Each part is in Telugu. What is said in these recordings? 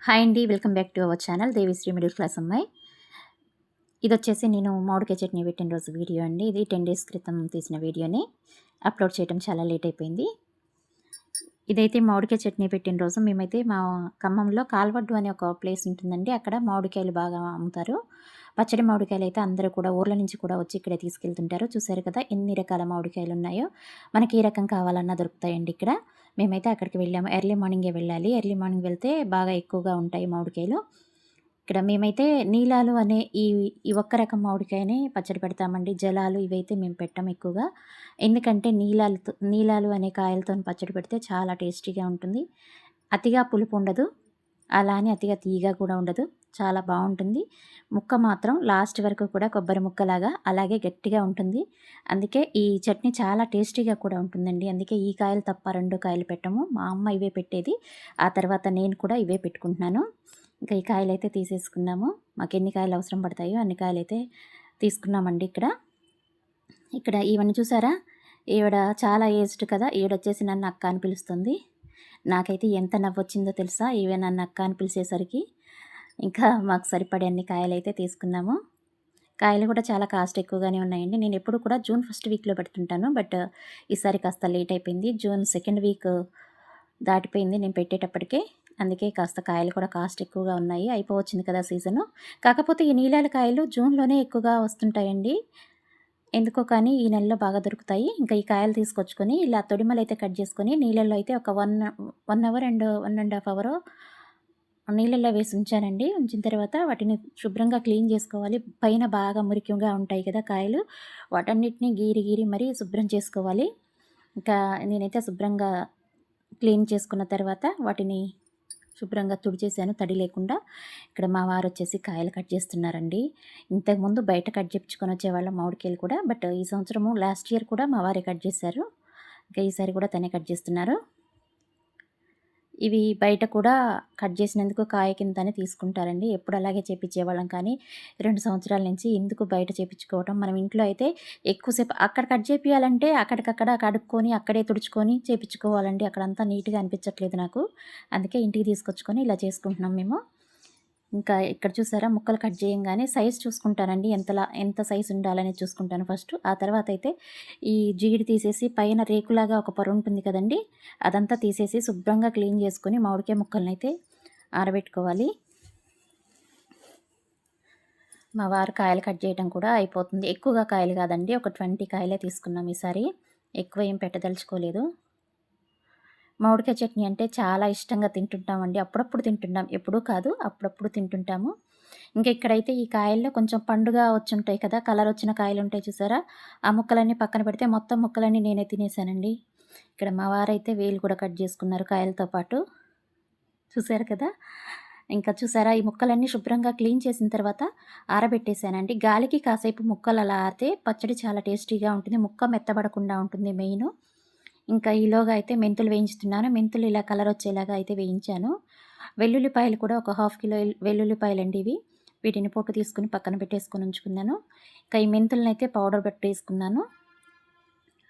హాయ్ అండి, welcome back to our channel Devisri middle class అమ్మాయి. ఇది వచ్చేసి నేను మామిడికాయ చట్నీ పెట్టిన రోజు వీడియో అండి. ఇది 10 డేస్ క్రితం తీసిన వీడియోని అప్లోడ్ చేయడం చాలా లేట్ అయిపోయింది. ఇదైతే మామిడికాయ చట్నీ పెట్టిన రోజు మేమైతే మా ఖమ్మంలో కాల్వడ్డు అనే ఒక ప్లేస్ ఉంటుందండి. అక్కడ మామిడికాయలు బాగా అమ్ముతారు. పచ్చడి మామిడికాయలు అయితే అందరూ కూడా ఊర్ల నుంచి కూడా వచ్చి ఇక్కడే తీసుకెళ్తుంటారు. చూసారు కదా ఎన్ని రకాల మామిడికాయలు ఉన్నాయో. మనకి ఏ రకం కావాలన్నా దొరుకుతాయండి ఇక్కడ. మేమైతే అక్కడికి వెళ్ళాము. ఎర్లీ మార్నింగే వెళ్ళాలి. ఎర్లీ మార్నింగ్ వెళ్తే బాగా ఎక్కువగా ఉంటాయి మామిడికాయలు. ఇక్కడ మేమైతే నీలాలు అనే ఈ ఒక్క రకం మామిడికాయనే పచ్చడి పెడతామండి. జలాలు ఇవైతే మేము పెట్టం ఎక్కువగా. ఎందుకంటే నీలాలు అనే కాయలతోని పచ్చడి పెడితే చాలా టేస్టీగా ఉంటుంది. అతిగా పులుపు ఉండదు. అలా అని అతిగా తీయగా కూడా ఉండదు. చాలా బాగుంటుంది. ముక్క మాత్రం లాస్ట్ వరకు కూడా కొబ్బరి ముక్కలాగా అలాగే గట్టిగా ఉంటుంది. అందుకే ఈ చట్నీ చాలా టేస్టీగా కూడా ఉంటుందండి. అందుకే ఈ కాయలు తప్ప 2 కాయలు పెట్టము. మా అమ్మ ఇవే పెట్టేది. ఆ తర్వాత నేను కూడా ఇవే పెట్టుకుంటున్నాను. ఇంకా ఈ కాయలైతే తీసేసుకున్నాము. మాకు ఎన్ని కాయలు అవసరం పడతాయో అన్ని కాయలైతే తీసుకున్నామండి ఇక్కడ. ఇక్కడ ఇవన్నీ చూసారా? ఈవిడ చాలా ఏజ్డ్ కదా. ఈవిడొచ్చేసి నన్ను అక్క అని పిలుస్తుంది. నాకైతే ఎంత నవ్వొచ్చిందో తెలుసా ఈవెన్ నన్ను అక్క అని పిలిచేసరికి. ఇంకా మాకు సరిపడే అన్ని కాయలైతే తీసుకున్నాము. కాయలు కూడా చాలా కాస్ట్ ఎక్కువగానే ఉన్నాయండి. నేను ఎప్పుడు కూడా జూన్ ఫస్ట్ వీక్లో పెడుతుంటాను. బట్ ఈసారి కాస్త లేట్ అయిపోయింది. జూన్ సెకండ్ వీక్ దాటిపోయింది నేను పెట్టేటప్పటికే. అందుకే కాస్త కాయలు కూడా కాస్ట్ ఎక్కువగా ఉన్నాయి. అయిపోవచ్చింది కదా సీజను. కాకపోతే ఈ నీలాల కాయలు జూన్లోనే ఎక్కువగా వస్తుంటాయండి. ఎందుకో కానీ ఈ నెలలో బాగా దొరుకుతాయి. ఇంకా ఈ కాయలు తీసుకొచ్చుకొని ఇలా తొడిమలైతే కట్ చేసుకొని నీళ్ళల్లో అయితే ఒక 1 అవర్ అండ్ 1.5 అవరో నీళ్ళల్లో వేసి ఉంచానండి. ఉంచిన తర్వాత వాటిని శుభ్రంగా క్లీన్ చేసుకోవాలి. పైన బాగా మురికిగా ఉంటాయి కదా కాయలు. వాటన్నిటిని గీరి మరీ శుభ్రం చేసుకోవాలి. ఇంకా నేనైతే శుభ్రంగా క్లీన్ చేసుకున్న తర్వాత వాటిని శుభ్రంగా తుడిచేసాను తడి లేకుండా. ఇక్కడ మా వారు వచ్చేసి కాయలు కట్ చేస్తున్నారండి. ఇంతకుముందు బయట కట్ చేయించుకొని వచ్చేవాళ్ళం మామిడికాయలు కూడా. బట్ ఈ సంవత్సరము లాస్ట్ ఇయర్ కూడా మా వారే కట్ చేశారు. ఇంకా ఈసారి కూడా తనే కట్ చేస్తున్నారు. ఇవి బయట కూడా కట్ చేసినందుకు కాయ కిందనే తీసుకుంటారండి. ఎప్పుడు అలాగే చేపించేవాళ్ళం, కానీ 2 సంవత్సరాల నుంచి ఎందుకు బయట చేపించుకోవటం. మనం ఇంట్లో అయితే ఎక్కువసేపు అక్కడ కట్ చేపియాలంటే అక్కడికక్కడ కడుక్కొని అక్కడే తుడుచుకొని చేపించుకోవాలండి. అక్కడంతా నీట్గా అనిపించట్లేదు నాకు. అందుకే ఇంటికి తీసుకొచ్చుకొని ఇలా చేసుకుంటున్నాం మేము. ఇంకా ఇక్కడ చూసారా ముక్కలు కట్ చేయంగానే సైజ్ చూసుకుంటానండి. ఎంత సైజు ఉండాలని చూసుకుంటాను ఫస్ట్. ఆ తర్వాత అయితే ఈ జీడి తీసేసి పైన రేకులాగా ఒక పొర ఉంటుంది కదండి, అదంతా తీసేసి శుభ్రంగా క్లీన్ చేసుకొని మామిడికాయ ముక్కలను అయితే ఆరబెట్టుకోవాలి. మా వారు కాయలు కట్ చేయడం కూడా అయిపోతుంది. ఎక్కువగా కాయలు కాదండి, ఒక 20 కాయలే తీసుకున్నాం ఈసారి. ఎక్కువ ఏం పెట్టదలుచుకోలేదు. మామిడికాయ చట్నీ అంటే చాలా ఇష్టంగా తింటుంటామండి. అప్పుడప్పుడు తింటుంటాం, ఎప్పుడూ కాదు, అప్పుడప్పుడు తింటుంటాము. ఇంకా ఇక్కడైతే ఈ కాయల్లో కొంచెం పండుగా వచ్చుంటాయి కదా, కలర్ వచ్చిన కాయలు ఉంటాయి చూసారా, ఆ ముక్కలన్నీ పక్కన పెడితే మొత్తం ముక్కలన్నీ నేనే తినేసానండి. ఇక్కడ మా వారైతే వేలు కూడా కట్ చేసుకున్నారు కాయలతో పాటు. చూసారు కదా. ఇంకా చూసారా ఈ ముక్కలన్నీ శుభ్రంగా క్లీన్ చేసిన తర్వాత ఆరబెట్టేసానండి. గాలికి కాసేపు ముక్కలు అలా ఆరితే పచ్చడి చాలా టేస్టీగా ఉంటుంది. ముక్క మెత్తబడకుండా ఉంటుంది మెయిన్. ఇంకా ఈలోగా అయితే మెంతులు వేయించుతున్నాను. మెంతులు ఇలా కలర్ వచ్చేలాగా అయితే వేయించాను. వెల్లుల్లిపాయలు కూడా ఒక 1/2 కిలో వెల్లుల్లిపాయలండి ఇవి. వీటిని పొట్టు తీసుకుని పక్కన పెట్టేసుకొని ఉంచుకున్నాను. ఇంకా ఈ మెంతులను అయితే పౌడర్ పెట్టేసుకున్నాను.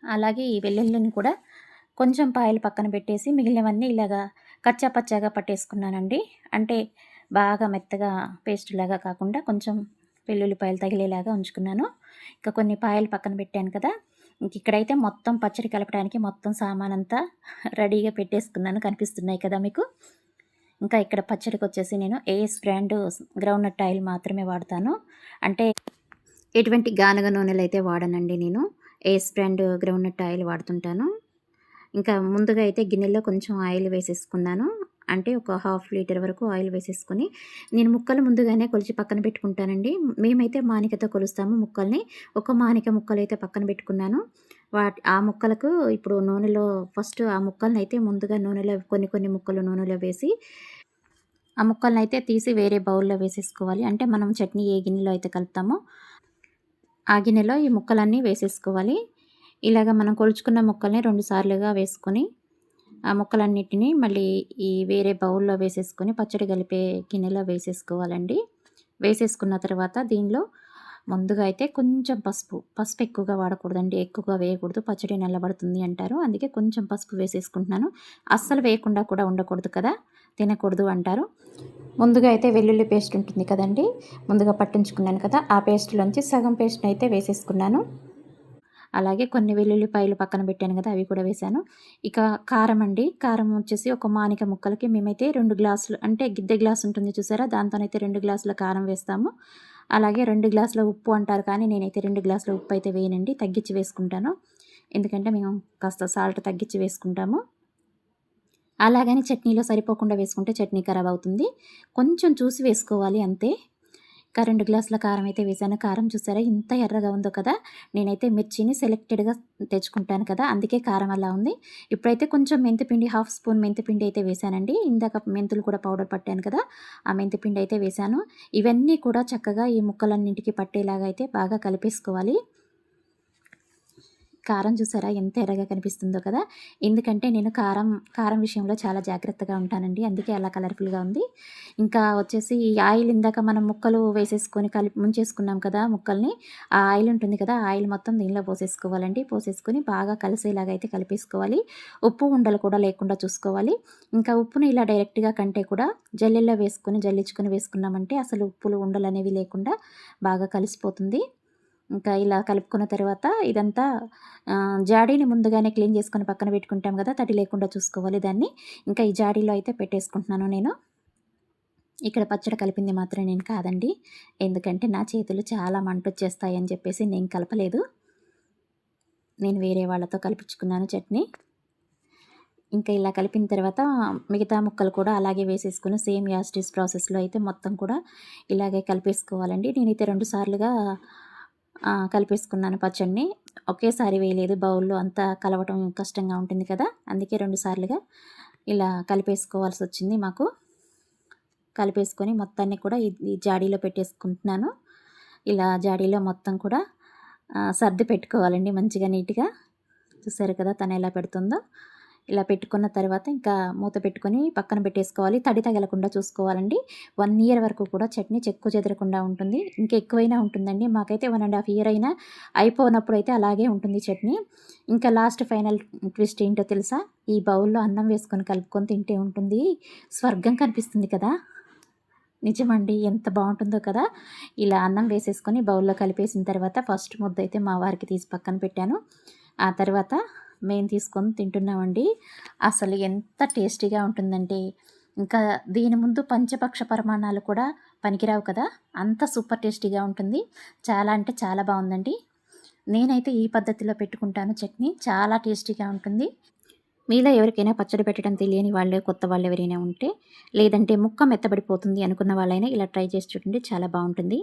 అలాగే ఈ వెల్లుల్లిని కూడా కొంచెం పాయలు పక్కన పెట్టేసి మిగిలినవన్నీ ఇలాగా కచ్చా పచ్చాగా పట్టేసుకున్నానండి. అంటే బాగా మెత్తగా పేస్ట్ లాగా కాకుండా కొంచెం వెల్లుల్లిపాయలు తగిలేలాగా ఉంచుకున్నాను. ఇంకా కొన్ని పాయలు పక్కన పెట్టాను కదా. ఇక్కడైతే మొత్తం పచ్చడి కలపడానికి మొత్తం సామానంతా రెడీగా పెట్టేసుకున్నాను. కనిపిస్తున్నాయి కదా మీకు. ఇంకా ఇక్కడ పచ్చడికి వచ్చేసి నేను ఏఎస్ బ్రాండ్ గ్రౌండ్నట్ ఆయిల్ మాత్రమే వాడతాను. అంటే ఎటువంటి గానుగ నూనెలు అయితే వాడనండి నేను. ఏఎస్ బ్రాండ్ గ్రౌండ్నట్ ఆయిల్ వాడుతుంటాను. ఇంకా ముందుగా అయితే గిన్నెలో కొంచెం ఆయిల్ వేసేసుకున్నాను. అంటే ఒక 1/2 లీటర్ వరకు ఆయిల్ వేసేసుకొని నేను ముక్కలు ముందుగానే కొలిచి పక్కన పెట్టుకుంటానండి. మేమైతే మానికతో కొలుస్తాము ముక్కల్ని. ఒక మానిక ముక్కలు అయితే పక్కన పెట్టుకున్నాను. ఆ ముక్కలకు ఇప్పుడు నూనెలో ఫస్ట్ ఆ ముక్కల్ని అయితే ముందుగా నూనెలో కొన్ని ముక్కలు నూనెలో వేసి ఆ ముక్కల్ని అయితే తీసి వేరే బౌల్లో వేసేసుకోవాలి. అంటే మనం చట్నీ ఏ గిన్నెలో అయితే కలుపుతామో ఆ గిన్నెలో ఈ ముక్కలన్నీ వేసేసుకోవాలి. ఇలాగ మనం కొలుచుకున్న ముక్కల్ని 2 సార్లుగా వేసుకొని ఆ ముక్కలన్నిటినీ మళ్ళీ ఈ వేరే బౌల్లో వేసేసుకొని పచ్చడి కలిపే గిన్నెలో వేసేసుకోవాలండి. వేసేసుకున్న తర్వాత దీనిలో ముందుగా అయితే కొంచెం పసుపు ఎక్కువగా వాడకూడదండి, ఎక్కువగా వేయకూడదు, పచ్చడి నల్లబడుతుంది అంటారు. అందుకే కొంచెం పసుపు వేసేసుకుంటున్నాను. అస్సలు వేయకుండా కూడా ఉండకూడదు కదా, తినకూడదు అంటారు. ముందుగా అయితే వెల్లుల్లి పేస్ట్ ఉంటుంది కదండి, ముందుగా పట్టించుకున్నాను కదా, ఆ పేస్ట్లోంచి సగం పేస్ట్ని అయితే వేసేసుకున్నాను. అలాగే కొన్ని వెల్లుల్లిపాయలు పక్కన పెట్టాను కదా, అవి కూడా వేశాను. ఇక కారం అండి, కారం వచ్చేసి ఒక మానిక ముక్కలకి మేమైతే 2 గ్లాసులు, అంటే గిద్దె గ్లాస్ ఉంటుంది చూసారా, దాంతోనైతే 2 గ్లాసుల కారం వేస్తాము. అలాగే 2 గ్లాసుల ఉప్పు అంటారు, కానీ నేనైతే 2 గ్లాసుల ఉప్పు అయితే వేయనండి, తగ్గించి వేసుకుంటాను. ఎందుకంటే మేము కాస్త సాల్ట్ తగ్గించి వేసుకుంటాము. అలాగని చట్నీలో సరిపోకుండా వేసుకుంటే చట్నీ ఖరాబ్ అవుతుంది. కొంచెం చూసి వేసుకోవాలి అంతే. ఇంకా 2 గ్లాసుల కారం అయితే వేశాను. కారం చూసారా ఎంత ఎర్రగా ఉందో కదా! నేనైతే మిర్చిని సెలెక్టెడ్‌గా తెచ్చుకుంటాను కదా, అందుకే కారం అలా ఉంది. ఇప్పుడైతే కొంచెం మెంతిపిండి, హాఫ్ స్పూన్ మెంతిపిండి అయితే వేశానండి. ఇందాక మెంతులు కూడా పౌడర్ పట్టాను కదా, ఆ మెంతిపిండి అయితే వేశాను. ఇవన్నీ కూడా చక్కగా ఈ ముక్కలన్నింటికి పట్టేలాగా అయితే బాగా కలిపేసుకోవాలి. కారం చూసారా ఎంత ఎర్రగా కనిపిస్తుందో కదా! ఎందుకంటే నేను కారం విషయంలో చాలా జాగ్రత్తగా ఉంటానండి, అందుకే అలా కలర్‌ఫుల్‌గా ఉంది. ఇంకా వచ్చేసి ఈ ఆయిల్, ఇందాక మనం ముక్కలు వేసేసుకొని కలిపి ముంచేసుకున్నాం కదా ముక్కల్ని, ఆ ఆయిల్ ఉంటుంది కదా, ఆ ఆయిల్ మొత్తం దీనిలో పోసేసుకోవాలండి. పోసేసుకొని బాగా కలిసేలాగా అయితే కలిపేసుకోవాలి. ఉప్పు ఉండలు కూడా లేకుండా చూసుకోవాలి. ఇంకా ఉప్పుని ఇలా డైరెక్ట్‌గా కంటే కూడా జల్లెల్లో వేసుకొని జల్లించుకొని వేసుకున్నామంటే అసలు ఉప్పులు ఉండలనేవి లేకుండా బాగా కలిసిపోతుంది. ఇంకా ఇలా కలుపుకున్న తర్వాత ఇదంతా జాడీని ముందుగానే క్లీన్ చేసుకొని పక్కన పెట్టుకుంటాం కదా, తడి లేకుండా చూసుకోవాలి దాన్ని. ఇంకా ఈ జాడీలో అయితే పెట్టేసుకుంటున్నాను నేను. ఇక్కడ పచ్చడి కలిపింది మాత్రం నేను కాదండి, ఎందుకంటే నా చేతులు చాలా మంటొచ్చేస్తాయని చెప్పేసి నేను కలపలేదు. నేను వేరే వాళ్ళతో కలిపించుకున్నాను చట్నీ. ఇంకా ఇలా కలిపిన తర్వాత మిగతా ముక్కలు కూడా అలాగే వేసేసుకొని సేమ్ యాజ్ ఇట్ ఈజ్ ప్రాసెస్‌లో అయితే మొత్తం కూడా ఇలాగే కలిపేసుకోవాలండి. నేనైతే 2 సార్లుగా కలిపేసుకున్నాను పచ్చడిని. ఒకేసారి వేయలేదు, బౌల్‌లో అంతా కలవటం కష్టంగా ఉంటుంది కదా, అందుకే 2 సార్లుగా ఇలా కలిపేసుకోవాల్సొచ్చింది మాకు. కలిపేసుకొని మొత్తాన్ని కూడా ఈ జాడీలో పెట్టేసుకుంటున్నాను. ఇలా జాడీలో మొత్తం కూడా సర్ది పెట్టుకోవాలండి మంచిగా నీట్‌గా. చూసారు కదా తను ఎలా పెడుతుందో. ఇలా పెట్టుకున్న తర్వాత ఇంకా మూత పెట్టుకొని పక్కన పెట్టేసుకోవాలి. తడి తగలకుండా చూసుకోవాలండి. 1 ఇయర్ వరకు కూడా చట్నీ చెక్కు చెదరకుండా ఉంటుంది. ఇంకా ఎక్కువైనా ఉంటుందండి. మాకైతే 1½ ఇయర్ అయినా అయిపోనప్పుడైతే అలాగే ఉంటుంది చట్నీ. ఇంకా లాస్ట్ ఫైనల్ ట్విస్ట్ ఏంటో తెలుసా? ఈ బౌల్‌లో అన్నం వేసుకొని కలుపుకొని తింటే ఉంటుంది, స్వర్గం కనిపిస్తుంది కదా! నిజమండి, ఎంత బావుంటుందో కదా! ఇలా అన్నం వేసేసుకొని బౌల్‌లో కలిపేసిన తర్వాత ఫస్ట్ ముద్దయితే మా వారికి తీసి పక్కన పెట్టాను. ఆ తర్వాత మేము తీసుకొని తింటున్నామండి. అసలు ఎంత టేస్టీగా ఉంటుందంటే, ఇంకా దీని ముందు పంచపక్ష పరమాణాలు కూడా పనికిరావు కదా! అంత సూపర్ టేస్టీగా ఉంటుంది. చాలా అంటే చాలా బావుందండి. నేనైతే ఈ పద్ధతిలో పెట్టుకుంటాను చట్నీ. చాలా టేస్టీగా ఉంటుంది. మీలో ఎవరికైనా పచ్చడి పెట్టడం తెలియని వాళ్ళు, కొత్త వాళ్ళు ఎవరైనా ఉంటే, లేదంటే ముక్క మెత్తబడిపోతుంది అనుకున్న వాళ్ళైనా ఇలా ట్రై చేసి చూడండి, చాలా బావుంటుంది.